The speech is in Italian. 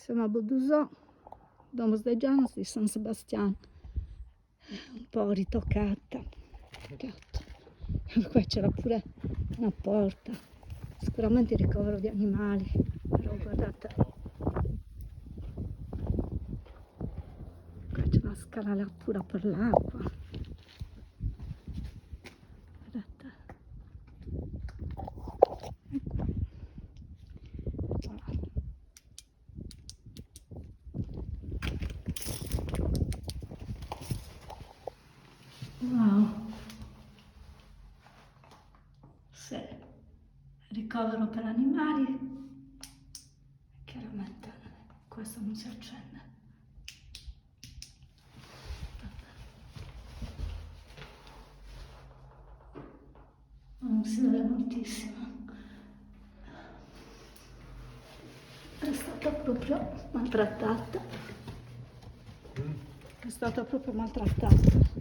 Siamo a Boudousan, Domus dei Gianos di San Sebastiano, un po' ritoccata. Qua c'era pure una porta, sicuramente ricovero di animali, però guardate, qua c'è una scanalatura per l'acqua, guardate, ecco. Wow, sì, ricovero per animali, chiaramente questo non si accende. Non si vede moltissimo, è stata proprio maltrattata, è stata proprio maltrattata.